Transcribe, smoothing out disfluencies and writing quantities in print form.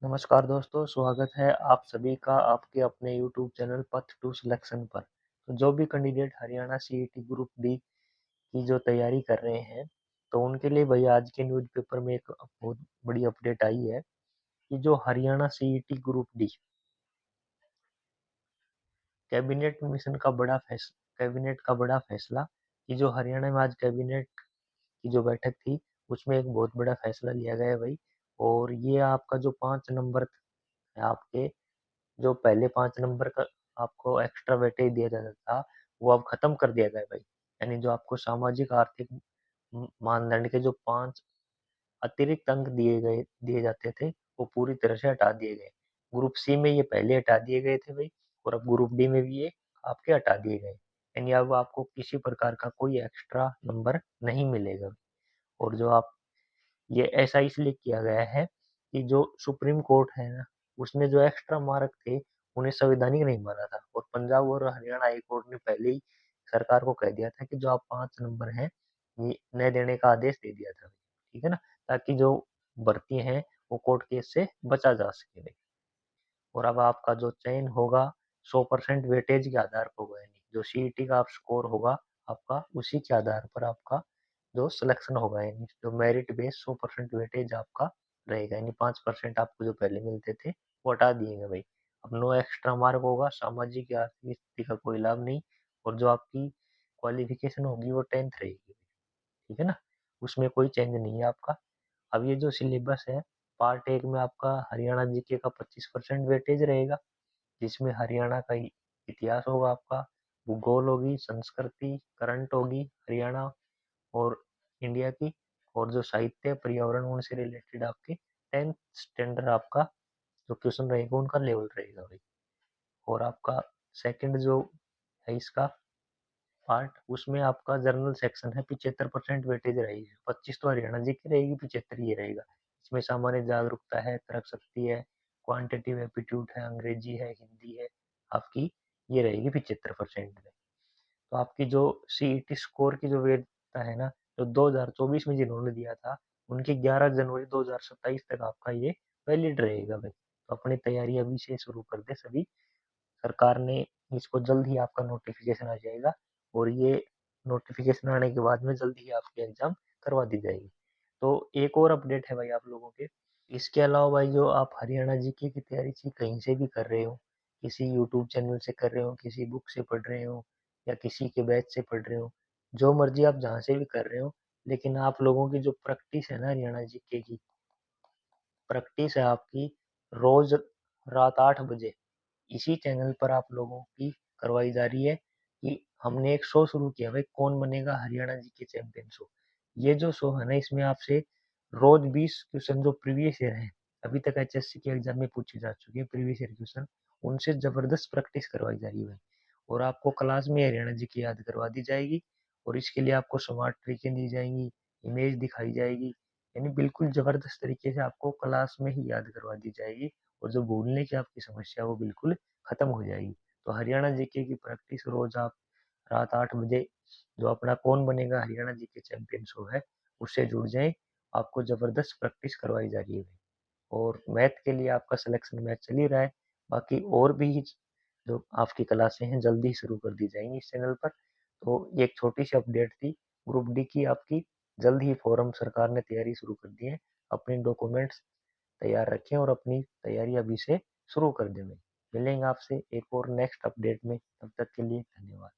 नमस्कार दोस्तों, स्वागत है आप सभी का आपके अपने यूट्यूब चैनल पथ टू सिलेक्शन पर। तो जो भी candidate Haryana CET group D की जो तैयारी कर रहे हैं, तो उनके लिए भाई आज के न्यूज़पेपर में एक बहुत बड़ी अपडेट आई है कि जो Haryana CET group D cabinet का बड़ा फैसला कि जो हरियाणा में आज कैबिनेट की जो बैठक थी, उसमें एक बहुत बड़ा फैसला लिया गया है भाई। और ये आपका जो 5 नंबर है आपके जो पहले 5 नंबर का आपको एक्स्ट्रा वेटेज दिया जाता था, वो अब खत्म कर दिया गया है भाई। यानी जो आपको सामाजिक आर्थिक मानदंड के जो 5 अतिरिक्त अंक दिए जाते थे, वो पूरी तरह से हटा दिए गए। ग्रुप सी में ये पहले हटा दिए गए थे भाई, और अब ग्रुप डी में भी ये आपके हटा दिए गए। यानी अब आपको किसी प्रकार का कोई एक्स्ट्रा नंबर नहीं मिलेगा। और जो आप ये ऐसा इसलिए किया गया है कि जो सुप्रीम कोर्ट है ना, उसने जो एक्स्ट्रा मार्क थे, उन्हें संवैधानिक नहीं माना था। और पंजाब और हरियाणा हाई कोर्ट ने पहले ही सरकार को कह दिया था कि जो आप 5 नंबर हैं, ये न देने का आदेश दे दिया था। ठीक है ना? ताकि जो भर्ती हैं, वो कोर्ट केस से बचा जा सके। और अब आपका जो चयन होगा 100% वेटेज के आधार पर होगा। यानी जो सीईटी का आप स्कोर होगा आपका, उसी के आधार पर आपका जो सिलेक्शन होगा। यानी जो मेरिट बेस 100% वेटेज आपका रहेगा। यानी 5% आपको जो पहले मिलते थे, वो हटा दिए गए भाई। अब नो एक्स्ट्रा मार्क होगा, सामाजिक या आर्थिक स्थिति का कोई लाभ नहीं। और जो आपकी क्वालिफिकेशन होगी वो 10th रहेगी। ठीक है ना? उसमें कोई चेंज नहीं है आपका। अब ये जो सिलेबस है, पार्ट एक में आपका हरियाणा जीके का 25% वेटेज रहेगा, जिसमें हरियाणा का इतिहास होगा आपका, भूगोल होगी, संस्कृति, करंट होगी हरियाणा और इंडिया की, और जो साहित्य, पर्यावरण उनसे रिलेटेड आपके 10th स्टैंडर्ड आपका जो क्वेश्चन रहेगा उनका लेवल रहेगा भाई। और आपका सेकंड जो है इसका पार्ट, उसमें आपका जर्नल सेक्शन है, 75% वेटेज रहेगी। 25 तो हरियाणा जी की रहेगी, 75 ये रहेगा। इसमें सामान्य जागरूकता है, तर्क शक्ति है, क्वांटिटेटिव एप्टीट्यूड है, अंग्रेजी है, हिंदी है, आपकी ये रहेगी 75% में। तो आपकी जो सीईटी स्कोर की जो वैधता है ना, जो 2024 में जिन्होंने दिया था, उनकी 11 जनवरी 2027 तक आपका ये वैलिड रहेगा भाई। तो अपनी तैयारी अभी से शुरू कर दे सभी। सरकार ने इसको जल्द ही आपका नोटिफिकेशन आ जाएगा, और ये नोटिफिकेशन आने के बाद में जल्द ही आपकी एग्जाम करवा दी जाएगी। तो एक और अपडेट है भाई आप लोगों के। इसके अलावा भाई जो आप हरियाणा जीके की तैयारी से कहीं से भी कर रहे हो, किसी यूट्यूब चैनल से कर रहे हो, किसी बुक से पढ़ रहे हो, या किसी के बैच से पढ़ रहे हो, जो मर्जी आप जहाँ से भी कर रहे हो, लेकिन आप लोगों की जो प्रैक्टिस है ना हरियाणा जीके की, प्रैक्टिस है आपकी रोज रात 8 बजे इसी चैनल पर आप लोगों की करवाई जा रही है। कि हमने एक शो शुरू किया भाई, कौन बनेगा हरियाणा जी के चैंपियन शो। ये जो शो है ना, इसमें आपसे रोज 20 क्वेश्चन जो प्रीवियस ईयर है, अभी तक एचएससी के एग्जाम में पूछे जा चुके हैं प्रीवियस ईयर क्वेश्चन, उनसे जबरदस्त प्रैक्टिस करवाई जा रही है। और आपको क्लास में हरियाणा जी की याद करवा दी जाएगी, और इसके लिए आपको स्मार्ट ट्रिकें दी जाएंगी, इमेज दिखाई जाएगी। यानी बिल्कुल जबरदस्त तरीके से आपको क्लास में ही याद करवा दी जाएगी, और जो भूलने की आपकी समस्या है वो बिल्कुल खत्म हो जाएगी। तो हरियाणा जीके की प्रैक्टिस रोज आप रात 8 बजे जो अपना कौन बनेगा हरियाणा जीके चैंपियन शो है, उससे जुड़ जाएं। आपको जबरदस्त प्रैक्टिस करवाई जा रही है। और मैथ के लिए आपका सिलेक्शन मैथ चल ही रहा है। बाकी और भी जो आपकी क्लासें हैं जल्दी ही शुरू कर दी जाएंगी इस चैनल पर। तो ये एक छोटी सी अपडेट थी ग्रुप डी की आपकी। जल्द ही फॉर्म सरकार ने तैयारी शुरू कर दी है। अपने डॉक्यूमेंट्स तैयार रखें और अपनी तैयारी अभी से शुरू कर दें। मिलेंगे आपसे एक और नेक्स्ट अपडेट में, तब तक के लिए धन्यवाद।